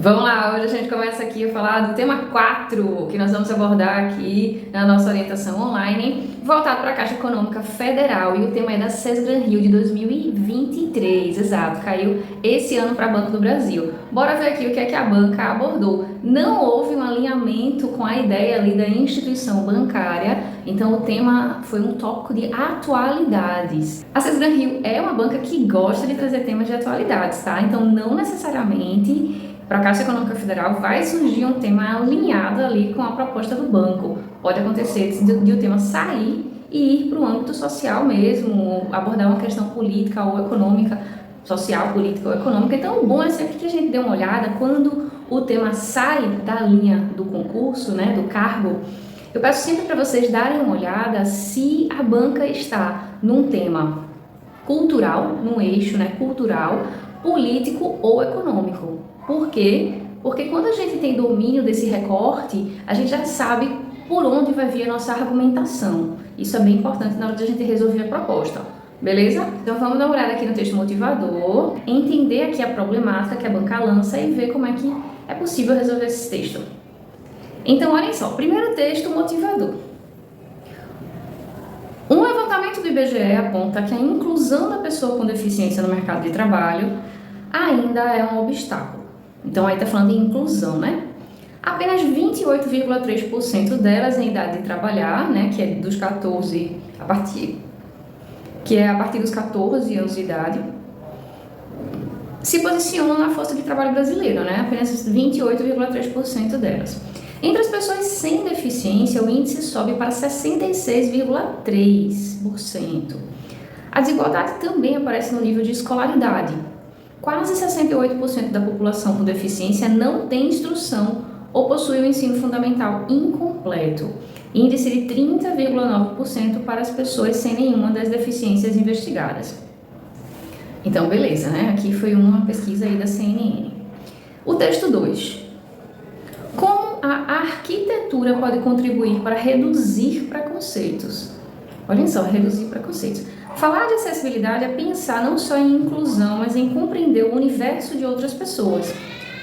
Vamos lá, hoje a gente começa aqui a falar do tema 4, que nós vamos abordar aqui na nossa orientação online, voltado para a Caixa Econômica Federal, e o tema é da SESGran-Rio de 2023, exato, caiu esse ano para Banco do Brasil. Bora ver aqui o que é que a banca abordou. Não houve um alinhamento com a ideia ali da instituição bancária, então o tema foi um tópico de atualidades. A SESGran-Rio é uma banca que gosta de trazer temas de atualidades, tá? Então não necessariamente para a Caixa Econômica Federal vai surgir um tema alinhado ali com a proposta do banco. Pode acontecer de o tema sair e ir para o âmbito social mesmo, abordar uma questão política ou econômica, social, política ou econômica. Então, o bom é sempre que a gente dê uma olhada quando o tema sai da linha do concurso, né, do cargo. Eu peço sempre para vocês darem uma olhada se a banca está num tema cultural, num eixo, né, cultural, político ou econômico. Por quê? Porque quando a gente tem domínio desse recorte, a gente já sabe por onde vai vir a nossa argumentação. Isso é bem importante na hora de a gente resolver a proposta. Beleza? Então vamos dar uma olhada aqui no texto motivador, entender aqui a problemática que a banca lança e ver como é que é possível resolver esse texto. Então, olhem só, primeiro texto motivador. Um levantamento do IBGE aponta que a inclusão da pessoa com deficiência no mercado de trabalho ainda é um obstáculo. Então, aí está falando de inclusão, né? Apenas 28,3% delas em idade de trabalhar, né, que é dos 14 a partir dos 14 anos de idade, se posicionam na força de trabalho brasileira, né? Apenas 28,3% delas. Entre as pessoas sem deficiência, o índice sobe para 66,3%. A desigualdade também aparece no nível de escolaridade. Quase 68% da população com deficiência não tem instrução ou possui o ensino fundamental incompleto. Índice de 30,9% para as pessoas sem nenhuma das deficiências investigadas. Então, beleza, né? Aqui foi uma pesquisa aí da CNN. O texto 2. Como a arquitetura pode contribuir para reduzir preconceitos? Olhem só, reduzir preconceitos. Falar de acessibilidade é pensar não só em inclusão, mas em compreender o universo de outras pessoas.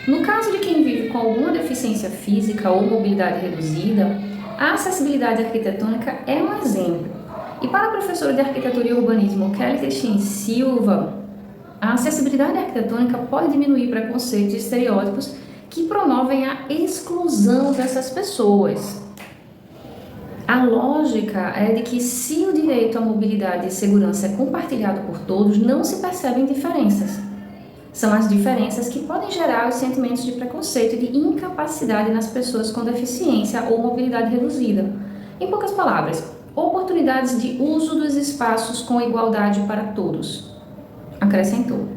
No caso de quem vive com alguma deficiência física ou mobilidade reduzida, a acessibilidade arquitetônica é um exemplo. E para a professora de Arquitetura e Urbanismo, Kelly Teixeira Silva, a acessibilidade arquitetônica pode diminuir preconceitos e estereótipos que promovem a exclusão dessas pessoas. A lógica é de que se o direito à mobilidade e segurança é compartilhado por todos, não se percebem diferenças. São as diferenças que podem gerar os sentimentos de preconceito e de incapacidade nas pessoas com deficiência ou mobilidade reduzida. Em poucas palavras, oportunidades de uso dos espaços com igualdade para todos. Acrescentou.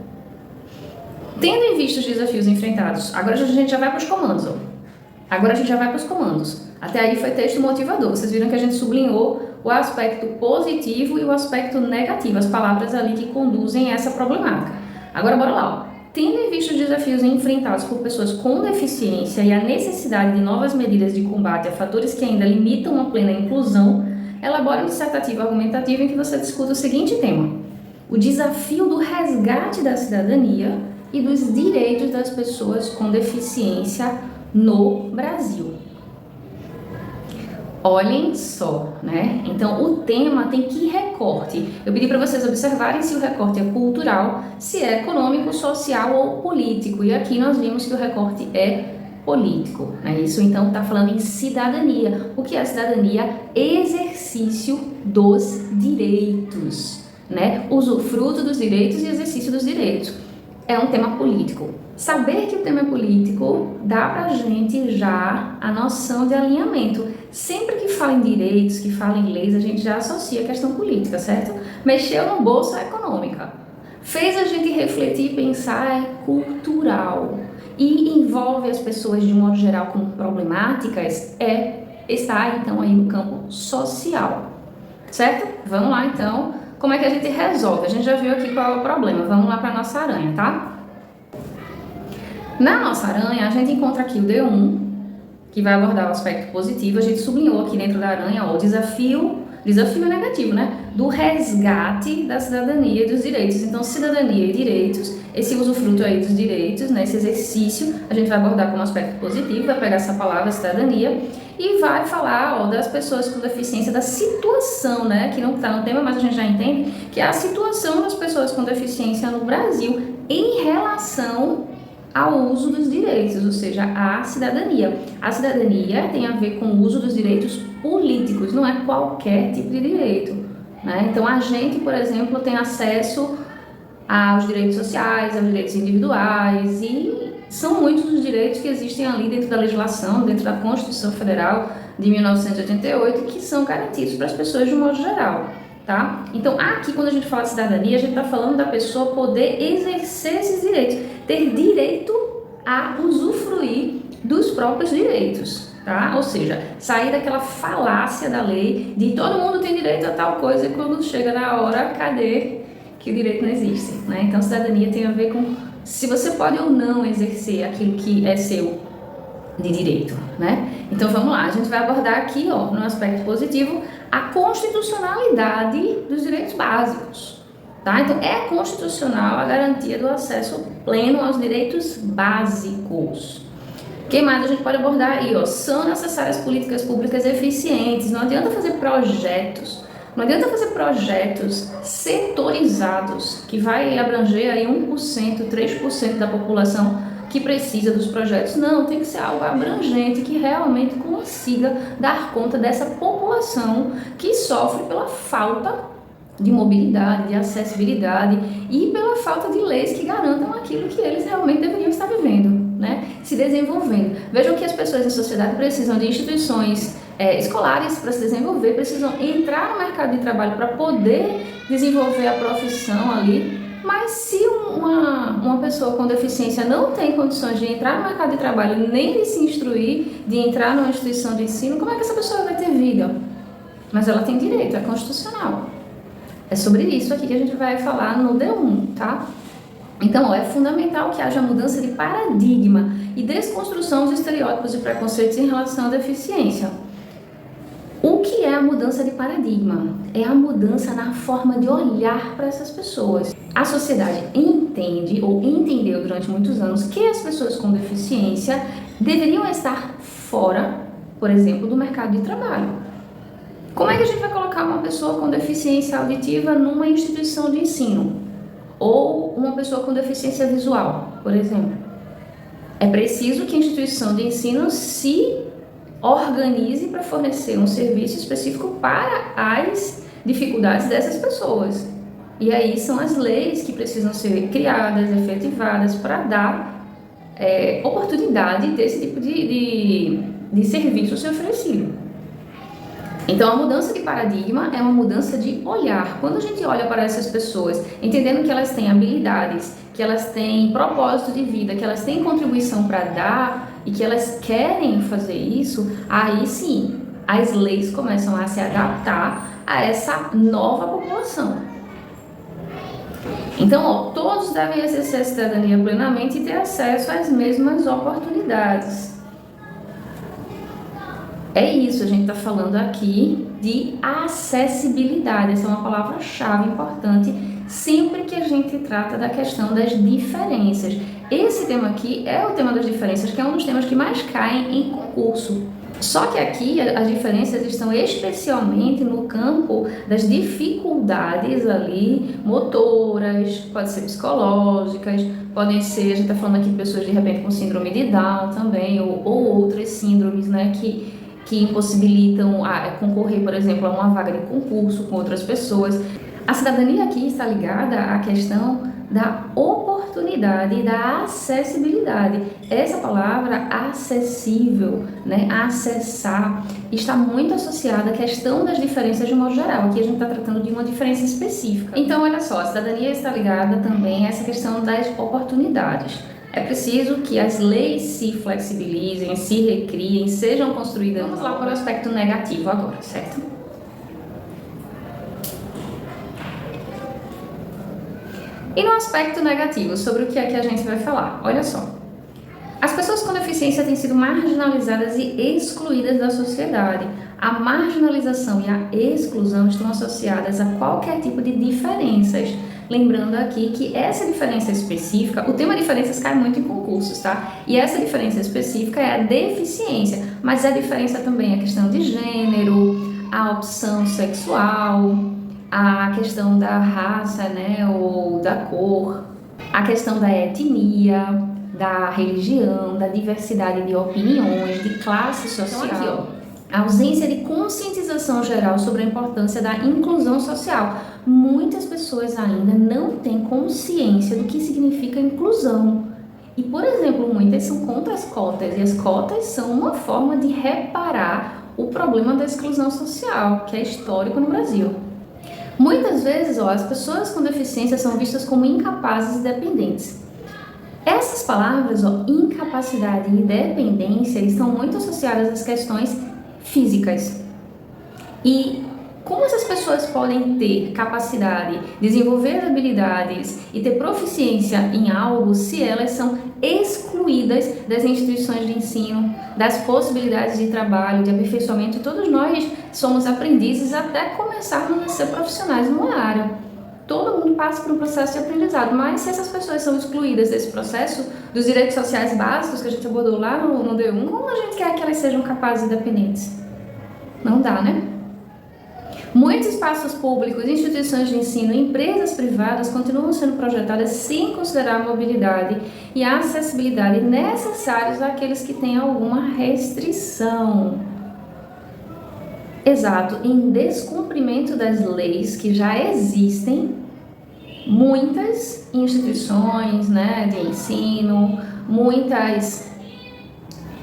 Tendo em vista os desafios enfrentados, agora a gente já vai para os comandos. Até aí foi texto motivador. Vocês viram que a gente sublinhou o aspecto positivo e o aspecto negativo, as palavras ali que conduzem essa problemática. Agora bora lá. Tendo em vista os desafios enfrentados por pessoas com deficiência e a necessidade de novas medidas de combate a fatores que ainda limitam uma plena inclusão, elabora uma dissertativa argumentativa em que você discuta o seguinte tema: o desafio do resgate da cidadania e dos direitos das pessoas com deficiência no Brasil. Olhem só, né? Então, o tema tem que recorte. Eu pedi para vocês observarem se o recorte é cultural, se é econômico, social ou político. E aqui nós vimos que o recorte é político, né? Isso, então, está falando em cidadania. O que é cidadania? Exercício dos direitos, né? Usufruto dos direitos e exercício dos direitos. É um tema político. Saber que o tema é político dá pra gente já a noção de alinhamento. Sempre que fala em direitos, que fala em leis, a gente já associa a questão política, certo? Mexeu no bolso é econômica. Fez a gente refletir e pensar é cultural. E envolve as pessoas de um modo geral com problemáticas está então aí no campo social. Certo? Vamos lá então. Como é que a gente resolve? A gente já viu aqui qual é o problema. Vamos lá para a nossa aranha, tá? Na nossa aranha, a gente encontra aqui o D1, que vai abordar o aspecto positivo. A gente sublinhou aqui dentro da aranha o desafio é negativo, né? Do resgate da cidadania e dos direitos. Então, cidadania e direitos esse usufruto aí dos direitos, né, esse exercício, a gente vai abordar como aspecto positivo, vai pegar essa palavra cidadania e vai falar das pessoas com deficiência, da situação, né, que não está no tema, mas a gente já entende, que é a situação das pessoas com deficiência no Brasil em relação ao uso dos direitos, ou seja, a cidadania. A cidadania tem a ver com o uso dos direitos políticos, não é qualquer tipo de direito, né? Então, a gente, por exemplo, tem acesso aos direitos sociais, aos direitos individuais, e são muitos os direitos que existem ali dentro da legislação, dentro da Constituição Federal de 1988, que são garantidos para as pessoas de um modo geral, tá? Então, aqui, quando a gente fala de cidadania, a gente está falando da pessoa poder exercer esses direitos, ter direito a usufruir dos próprios direitos, tá? Ou seja, sair daquela falácia da lei de todo mundo tem direito a tal coisa e quando chega na hora, cadê que o direito não existe, né? Então, cidadania tem a ver com se você pode ou não exercer aquilo que é seu de direito, né? Então, vamos lá, a gente vai abordar aqui, no aspecto positivo, a constitucionalidade dos direitos básicos, tá? Então, é constitucional a garantia do acesso pleno aos direitos básicos. O que mais a gente pode abordar aí, São necessárias políticas públicas eficientes, não adianta fazer projetos, não adianta fazer projetos setorizados, que vai abranger aí 1%, 3% da população que precisa dos projetos. Não, tem que ser algo abrangente, que realmente consiga dar conta dessa população que sofre pela falta de mobilidade, de acessibilidade e pela falta de leis que garantam aquilo que eles realmente deveriam estar vivendo, né? Se desenvolvendo. Vejam que as pessoas em sociedade precisam de instituições escolares para se desenvolver, precisam entrar no mercado de trabalho para poder desenvolver a profissão ali, mas se uma pessoa com deficiência não tem condições de entrar no mercado de trabalho, nem de se instruir, de entrar numa instituição de ensino, como é que essa pessoa vai ter vida? Mas ela tem direito, é constitucional. É sobre isso aqui que a gente vai falar no D1, tá? Então, é fundamental que haja mudança de paradigma e desconstrução dos estereótipos e preconceitos em relação à deficiência. O que é a mudança de paradigma? É a mudança na forma de olhar para essas pessoas. A sociedade entende ou entendeu durante muitos anos que as pessoas com deficiência deveriam estar fora, por exemplo, do mercado de trabalho. Como é que a gente vai colocar uma pessoa com deficiência auditiva numa instituição de ensino? Ou uma pessoa com deficiência visual, por exemplo? É preciso que a instituição de ensino se organize para fornecer um serviço específico para as dificuldades dessas pessoas. E aí são as leis que precisam ser criadas, efetivadas, para dar oportunidade desse tipo de serviço ser oferecido. Então, a mudança de paradigma é uma mudança de olhar. Quando a gente olha para essas pessoas, entendendo que elas têm habilidades, que elas têm propósito de vida, que elas têm contribuição para dar e que elas querem fazer isso, aí sim, as leis começam a se adaptar a essa nova população. Então, todos devem exercer a cidadania plenamente e ter acesso às mesmas oportunidades. É isso, a gente está falando aqui de acessibilidade. Essa é uma palavra-chave importante sempre que a gente trata da questão das diferenças. Esse tema aqui é o tema das diferenças, que é um dos temas que mais caem em concurso. Só que aqui as diferenças estão especialmente no campo das dificuldades ali motoras, pode ser psicológicas, podem ser, a gente está falando aqui de pessoas de repente com síndrome de Down também, ou outras síndromes, né, que impossibilitam concorrer, por exemplo, a uma vaga de concurso com outras pessoas. A cidadania aqui está ligada à questão da oportunidade e da acessibilidade. Essa palavra acessível, né, acessar, está muito associada à questão das diferenças de um modo geral. Aqui a gente está tratando de uma diferença específica. Então, olha só, a cidadania está ligada também a essa questão das oportunidades. É preciso que as leis se flexibilizem, se recriem, sejam construídas. Vamos lá para o aspecto negativo agora, certo? E no aspecto negativo, sobre o que é que a gente vai falar? Olha só. As pessoas com deficiência têm sido marginalizadas e excluídas da sociedade. A marginalização e a exclusão estão associadas a qualquer tipo de diferenças. Lembrando aqui que essa diferença específica, o tema diferenças cai muito em concursos, tá? E essa diferença específica é a deficiência, mas a diferença também é a questão de gênero, a opção sexual, a questão da raça, né, ou da cor, a questão da etnia, da religião, da diversidade de opiniões, de classe social. Então, aqui, ó, a ausência de conscientização geral sobre a importância da inclusão social. Muitas pessoas ainda não têm consciência do que significa inclusão. E, por exemplo, muitas são contra as cotas, e as cotas são uma forma de reparar o problema da exclusão social, que é histórico no Brasil. Muitas vezes, ó, as pessoas com deficiência são vistas como incapazes e dependentes. Essas palavras, ó, incapacidade e dependência, estão muito associadas às questões físicas. E como essas pessoas podem ter capacidade, desenvolver habilidades e ter proficiência em algo se elas são excluídas das instituições de ensino, das possibilidades de trabalho, de aperfeiçoamento? Todos nós somos aprendizes até começarmos a ser profissionais numa área. Todo mundo passa por um processo de aprendizado, mas se essas pessoas são excluídas desse processo, dos direitos sociais básicos que a gente abordou lá no D1, como a gente quer que elas sejam capazes e independentes? Não dá, né? Muitos espaços públicos, instituições de ensino e empresas privadas continuam sendo projetadas sem considerar a mobilidade e a acessibilidade necessários àqueles que têm alguma restrição. Exato, em descumprimento das leis que já existem, muitas instituições, né, de ensino,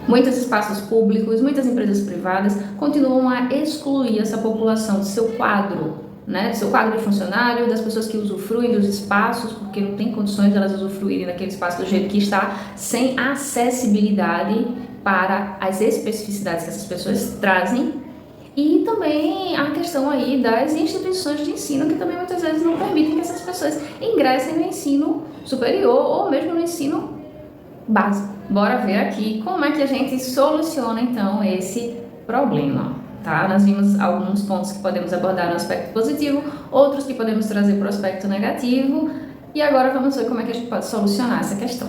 muitos espaços públicos, muitas empresas privadas continuam a excluir essa população do seu quadro, né, do seu quadro de funcionário, das pessoas que usufruem dos espaços, porque não tem condições de elas usufruírem daquele espaço do jeito que está, sem acessibilidade para as especificidades que essas pessoas trazem. E também a questão aí das instituições de ensino, que também muitas vezes não permitem que essas pessoas ingressem no ensino superior ou mesmo no ensino básico. Bora ver aqui como é que a gente soluciona então esse problema, tá? Nós vimos alguns pontos que podemos abordar no aspecto positivo, outros que podemos trazer para o aspecto negativo, e agora vamos ver como é que a gente pode solucionar essa questão.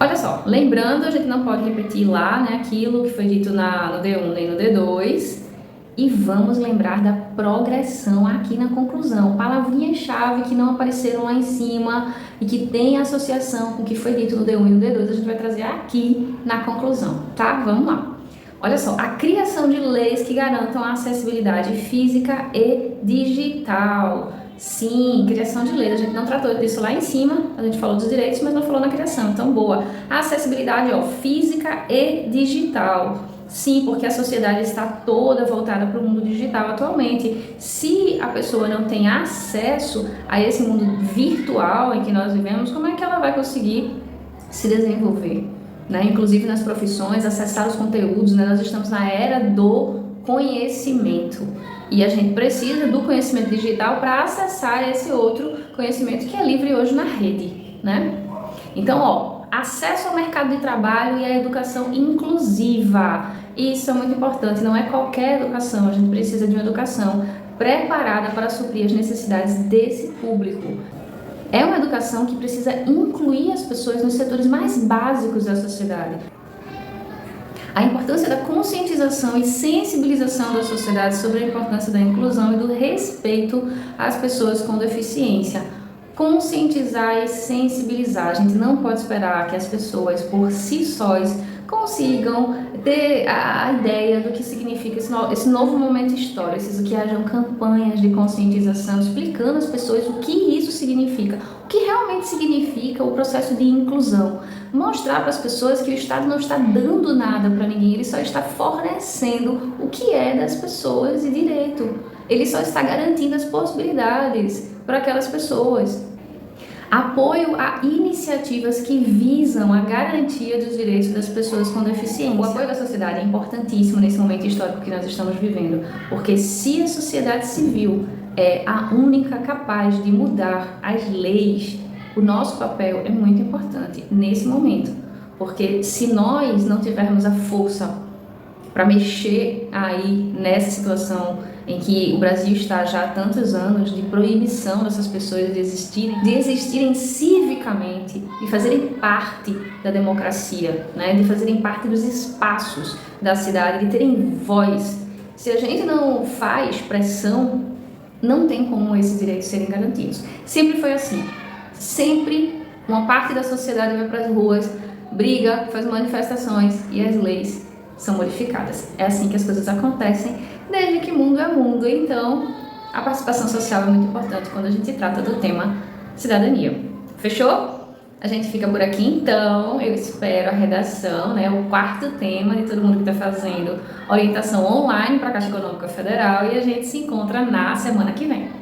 Olha só, lembrando, a gente não pode repetir lá, né, aquilo que foi dito no D1 nem no D2, e vamos lembrar da progressão aqui na conclusão. Palavrinhas-chave que não apareceram lá em cima e que tem associação com o que foi dito no D1 e no D2, a gente vai trazer aqui na conclusão, tá? Vamos lá. Olha só, a criação de leis que garantam a acessibilidade física e digital. Sim, criação de leis. A gente não tratou disso lá em cima, a gente falou dos direitos, mas não falou na criação. Então, boa. A acessibilidade, ó, física e digital. Sim, porque a sociedade está toda voltada para o mundo digital atualmente. Se a pessoa não tem acesso a esse mundo virtual em que nós vivemos, como é que ela vai conseguir se desenvolver? Né? Inclusive nas profissões, acessar os conteúdos, né? Nós estamos na era do conhecimento. E a gente precisa do conhecimento digital para acessar esse outro conhecimento que é livre hoje na rede, né? Então, ó, acesso ao mercado de trabalho e à educação inclusiva. Isso é muito importante, não é qualquer educação, a gente precisa de uma educação preparada para suprir as necessidades desse público. É uma educação que precisa incluir as pessoas nos setores mais básicos da sociedade. A importância da conscientização e sensibilização da sociedade sobre a importância da inclusão e do respeito às pessoas com deficiência. Conscientizar e sensibilizar. A gente não pode esperar que as pessoas, por si sós, consigam ter a ideia do que significa esse novo momento histórico. Preciso que hajam campanhas de conscientização explicando às pessoas o que isso significa, o que realmente significa o processo de inclusão. Mostrar para as pessoas que o Estado não está dando nada para ninguém, ele só está fornecendo o que é das pessoas e direito. Ele só está garantindo as possibilidades para aquelas pessoas. Apoio a iniciativas que visam a garantia dos direitos das pessoas com deficiência. O apoio da sociedade é importantíssimo nesse momento histórico que nós estamos vivendo, porque se a sociedade civil é a única capaz de mudar as leis, o nosso papel é muito importante nesse momento, porque se nós não tivermos a força para mexer aí nessa situação em que o Brasil está já há tantos anos de proibição dessas pessoas de existirem civicamente, de fazerem parte da democracia, né? De fazerem parte dos espaços da cidade, de terem voz. Se a gente não faz pressão, não tem como esses direitos serem garantidos. Sempre foi assim. Sempre uma parte da sociedade vai para as ruas, briga, faz manifestações e as leis são modificadas. É assim que as coisas acontecem, desde que mundo é mundo. Então, a participação social é muito importante quando a gente trata do tema cidadania. Fechou? A gente fica por aqui, então. Eu espero a redação, né, o quarto tema de todo mundo que está fazendo orientação online para a Caixa Econômica Federal, e a gente se encontra na semana que vem.